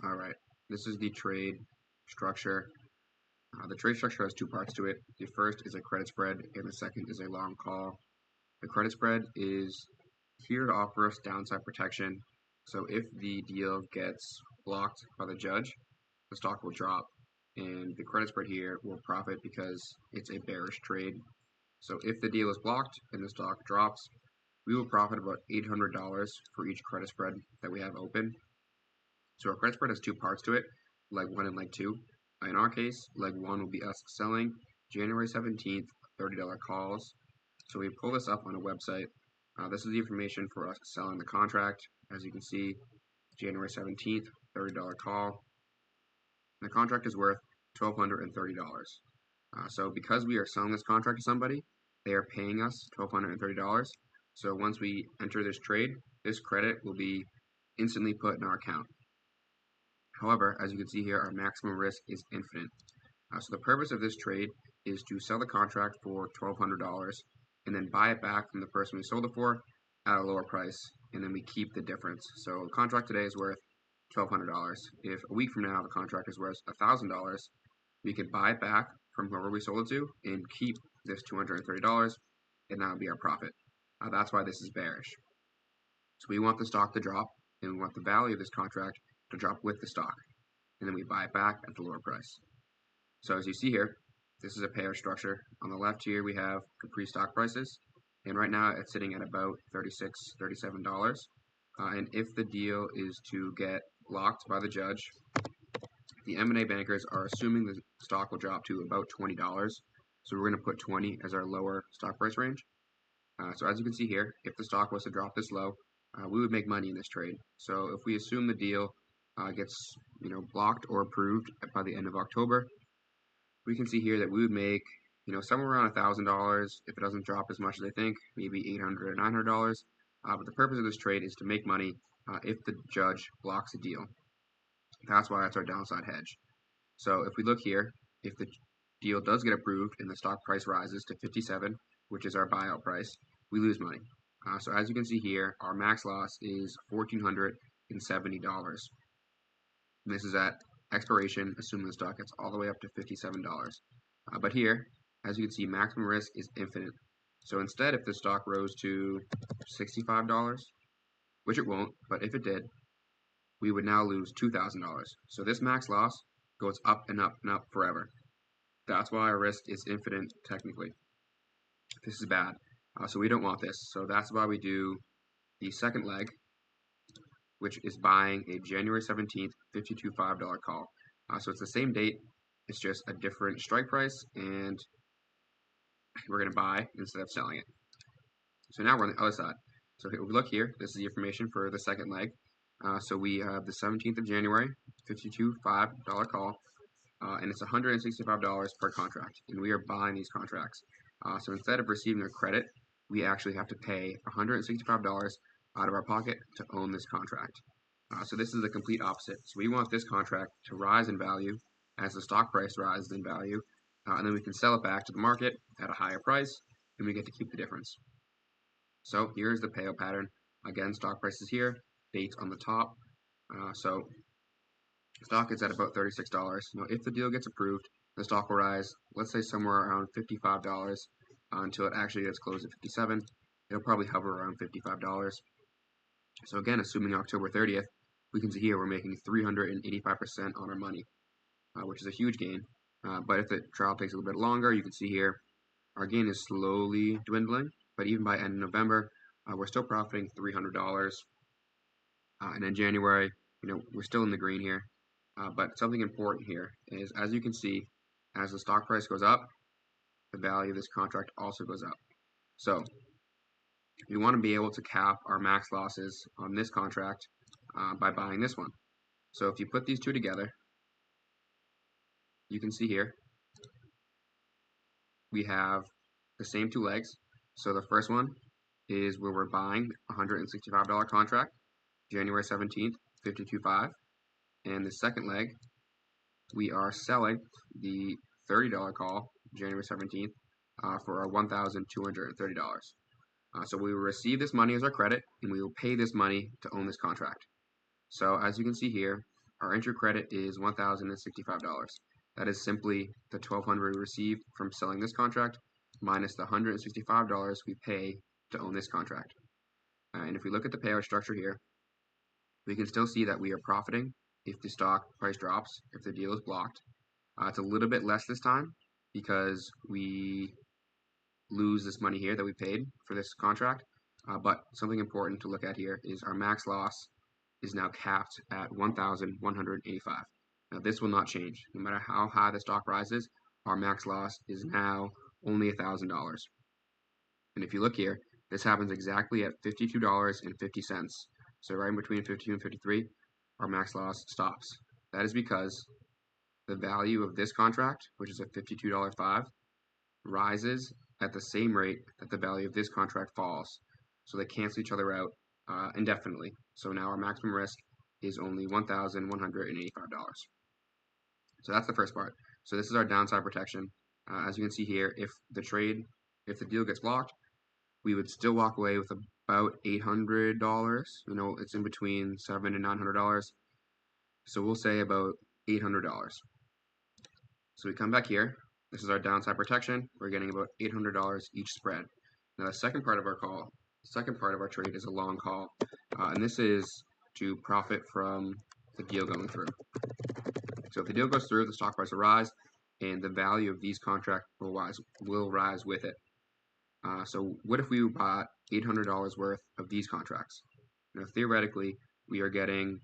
Alright, this is the trade structure. The trade structure has two parts to it. The first is a credit spread, and the second is a long call. The credit spread is here to offer us downside protection. So if the deal gets blocked by the judge, the stock will drop, and the credit spread here will profit because it's a bearish trade. So if the deal is blocked and the stock drops, we will profit about $800 for each credit spread that we have open. So our credit spread has two parts to it, leg 1 and leg 2. In our case, leg 1 will be us selling January 17th $30 calls. So we pull this up on a website. This is the information for us selling the contract. As you can see, January 17th $30 call. The contract is worth $1,230. So because we are selling this contract to somebody, they are paying us $1,230. So once we enter this trade, this credit will be instantly put in our account. However, as you can see here, our maximum risk is infinite. So the purpose of this trade is to sell the contract for $1,200 and then buy it back from the person we sold it for at a lower price, and then we keep the difference. So the contract today is worth $1,200. If a week from now the contract is worth $1,000, we could buy it back from whoever we sold it to and keep this $230, and that would be our profit. That's why this is bearish. So we want the stock to drop, and we want the value of this contract to drop with the stock, and then we buy it back at the lower price. So as you see here, this is a pair structure. On the left here we have Capri stock prices, and right now it's sitting at about $36, $37. And if the deal is to get blocked by the judge, the M&A bankers are assuming the stock will drop to about $20. So we're going to put 20 as our lower stock price range. So as you can see here, if the stock was to drop this low, we would make money in this trade. So if we assume the deal gets blocked or approved by the end of October, we can see here that we would make somewhere around $1,000 if it doesn't drop as much as they think, maybe $800 or $900. But the purpose of this trade is to make money if the judge blocks a deal. That's why it's our downside hedge. So if we look here, if the deal does get approved and the stock price rises to 57, which is our buyout price, we lose money. So as you can see here, our max loss is $1,470. And this is at expiration, assuming the stock gets all the way up to $57. But here, as you can see, maximum risk is infinite. So instead, if the stock rose to $65, which it won't, but if it did, we would now lose $2,000. So this max loss goes up and up and up forever. That's why our risk is infinite technically. This is bad. So we don't want this. So that's why we do the second leg, which is buying a January 17th $52 $5 call. So it's the same date, it's just a different strike price, and we're going to buy instead of selling it. So now we're on the other side. So if we look here, this is the information for the second leg. So we have the 17th of January, $52 $5 call, and it's $165 per contract, and we are buying these contracts. So instead of receiving a credit, we actually have to pay $165 out of our pocket to own this contract. So this is the complete opposite. So we want this contract to rise in value as the stock price rises in value, and then we can sell it back to the market at a higher price, and we get to keep the difference. So here's the payout pattern. Again, stock prices here, dates on the top. So stock is at about $36. Now, if the deal gets approved, the stock will rise, let's say somewhere around $55 until it actually gets closed at 57. It'll probably hover around $55. So again, assuming October 30th, we can see here we're making 385% on our money, which is a huge gain. But if the trial takes a little bit longer, you can see here our gain is slowly dwindling. But even by end of November, we're still profiting $300. And in January, we're still in the green here. But something important here is, as you can see, as the stock price goes up, the value of this contract also goes up. So we want to be able to cap our max losses on this contract by buying this one. So if you put these two together, you can see here we have the same two legs. So the first one is where we're buying a $165 contract, January 17th, $52 $5. And the second leg, we are selling the $30 call, January 17th, for our $1,230. So we will receive this money as our credit, and we will pay this money to own this contract. So as you can see here, our entry credit is $1,065. That is simply the $1,200 we received from selling this contract minus the $165 we pay to own this contract. And if we look at the payout structure here, we can still see that we are profiting if the stock price drops, if the deal is blocked. It's a little bit less this time because we lose this money here that we paid for this contract. But something important to look at here is our max loss is now capped at 1,185. Now this will not change. No matter how high the stock rises, our max loss is now only $1,000. And if you look here, this happens exactly at $52.50. So right in between 52 and 53, our max loss stops. That is because the value of this contract, which is at $52.05, rises at the same rate that the value of this contract falls. So they cancel each other out indefinitely. So now our maximum risk is only $1,185. So that's the first part. So this is our downside protection. As you can see here, if the deal gets blocked, we would still walk away with about $800. It's in between $700 and $900. So we'll say about $800. So we come back here. This is our downside protection. We're getting about $800 each spread. Now the second part of our trade is a long call, and this is to profit from the deal going through. So if the deal goes through, the stock price will rise, and the value of these contracts will rise with it. So what if we bought $800 worth of these contracts? Theoretically, we are getting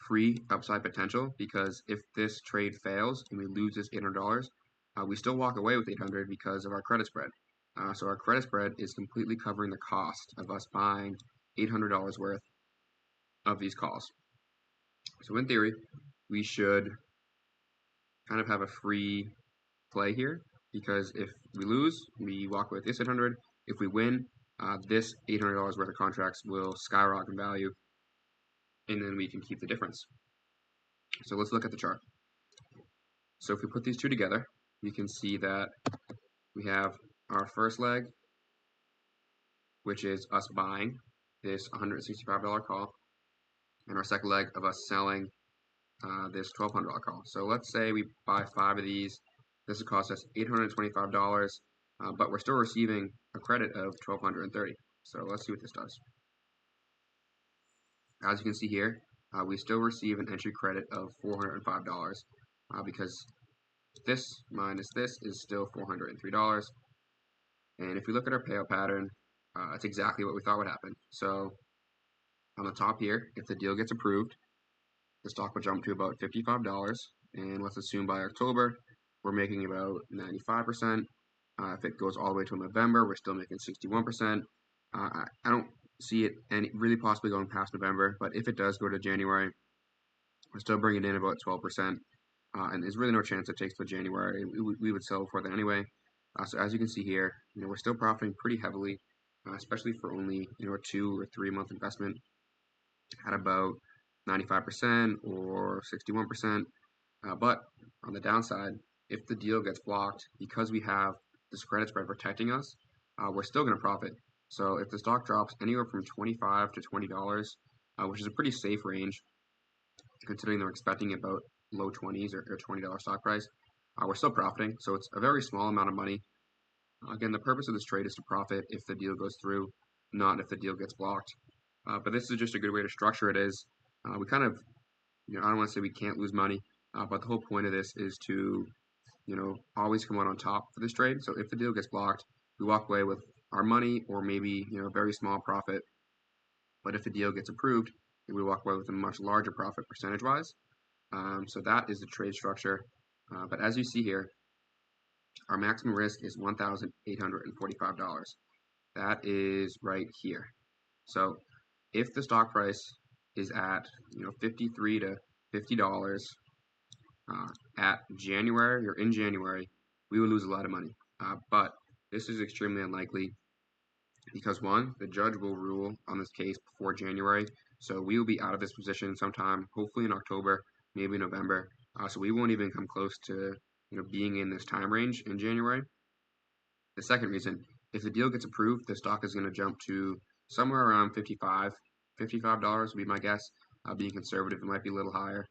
free upside potential because if this trade fails and we lose this $800, we still walk away with $800 because of our credit spread. So our credit spread is completely covering the cost of us buying $800 worth of these calls. So in theory, we should kind of have a free play here because if we lose, we walk away with this $800. If we win, this $800 worth of contracts will skyrocket in value, and then we can keep the difference. So let's look at the chart. So if we put these two together, we can see that we have our first leg, which is us buying this $165 call, and our second leg of us selling this $1,200 call. So let's say we buy 5 of these. This will cost us $825, but we're still receiving a credit of $1,230. So let's see what this does. As you can see here, we still receive an entry credit of $405 because this minus this is still $403. And if we look at our payout pattern, it's exactly what we thought would happen. So on the top here, if the deal gets approved, the stock will jump to about $55. And let's assume by October, we're making about 95%. If it goes all the way to November, we're still making 61%. I don't see it really possibly going past November, but if it does go to January, we're still bringing in about 12%. And there's really no chance it takes till January. We would sell before then anyway. So as you can see here, we're still profiting pretty heavily, especially for only a 2 or 3 month investment at about 95% or 61%. But on the downside, if the deal gets blocked, because we have this credit spread protecting us, we're still going to profit. So if the stock drops anywhere from $25 to $20, which is a pretty safe range, considering they're expecting about low 20s or $20 stock price, we're still profiting. So it's a very small amount of money. Again, the purpose of this trade is to profit if the deal goes through, not if the deal gets blocked. But this is just a good way to structure it. We kind of, I don't want to say we can't lose money, but the whole point of this is to, always come out on top for this trade. So if the deal gets blocked, we walk away with our money or maybe, a very small profit. But if the deal gets approved, we walk away with a much larger profit percentage-wise. So that is the trade structure. But as you see here, our maximum risk is $1,845. That is right here. So if the stock price is at $53 to $50 at January or in January, we would lose a lot of money. But this is extremely unlikely because one, the judge will rule on this case before January, so we will be out of this position sometime, hopefully in October, maybe November. So we won't even come close to being in this time range in January. The second reason, if the deal gets approved, the stock is going to jump to somewhere around $55 would be my guess. being conservative, it might be a little higher.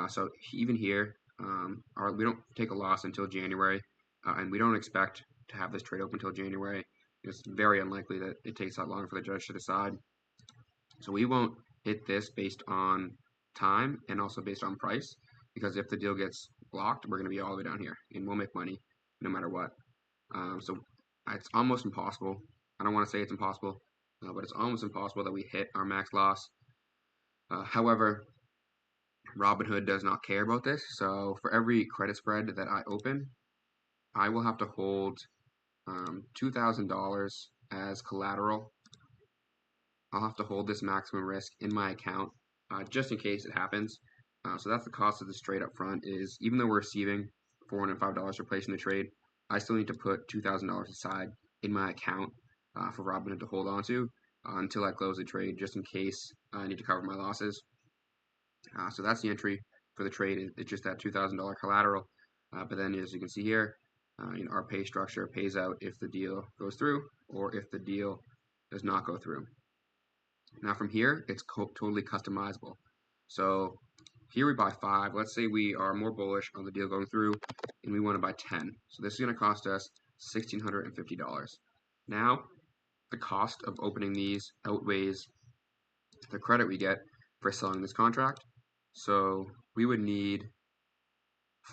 So even here, we don't take a loss until January, and we don't expect to have this trade open until January. It's very unlikely that it takes that long for the judge to decide. So we won't hit this based on time and also based on price, because if the deal gets blocked, we're going to be all the way down here, and we'll make money no matter what. So it's almost impossible. I don't want to say it's impossible, but it's almost impossible that we hit our max loss. However, Robinhood does not care about this. So for every credit spread that I open, I will have to hold $2,000 as collateral. I'll have to hold this maximum risk in my account just in case it happens. So that's the cost of this trade up front. Is even though we're receiving $405 for placing the trade, I still need to put $2,000 aside in my account for Robinhood to hold on to until I close the trade, just in case I need to cover my losses. So that's the entry for the trade. It's just that $2,000 collateral. But then, as you can see here, our pay structure pays out if the deal goes through or if the deal does not go through. Now from here, it's totally customizable. So here we buy 5. Let's say we are more bullish on the deal going through and we want to buy 10. So this is going to cost us $1,650. Now, the cost of opening these outweighs the credit we get for selling this contract. So we would need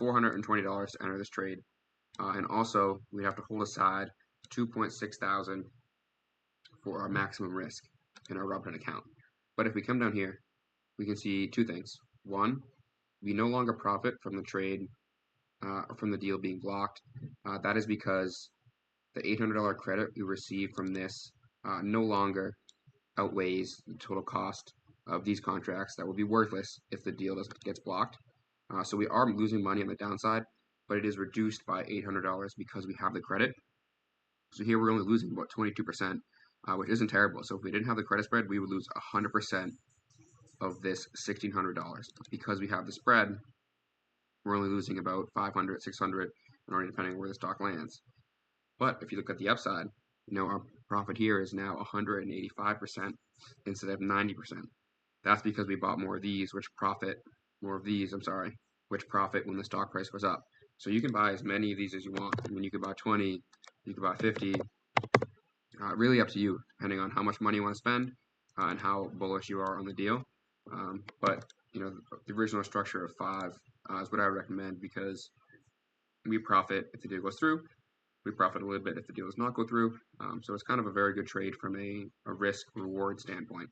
$420 to enter this trade. And also, we'd have to hold aside $2.6 thousand for our maximum risk in our Robinhood account. But if we come down here, we can see two things. One, we no longer profit from the trade, from the deal being blocked. That is because the $800 credit we receive from this no longer outweighs the total cost of these contracts that will be worthless if the deal gets blocked. So we are losing money on the downside, but it is reduced by $800 because we have the credit. So here we're only losing about 22%, which isn't terrible. So if we didn't have the credit spread, we would lose 100% of this $1,600. Because we have the spread, we're only losing about 500, 600, depending on where the stock lands. But if you look at the upside, our profit here is now 185% instead of 90%. That's because we bought more of these, which profit when the stock price goes up. So you can buy as many of these as you want. I mean, you could buy 20, you could buy 50. Really up to you, depending on how much money you want to spend and how bullish you are on the deal. But the original structure of 5 is what I recommend, because we profit if the deal goes through. We profit a little bit if the deal does not go through. So it's kind of a very good trade from a risk-reward standpoint.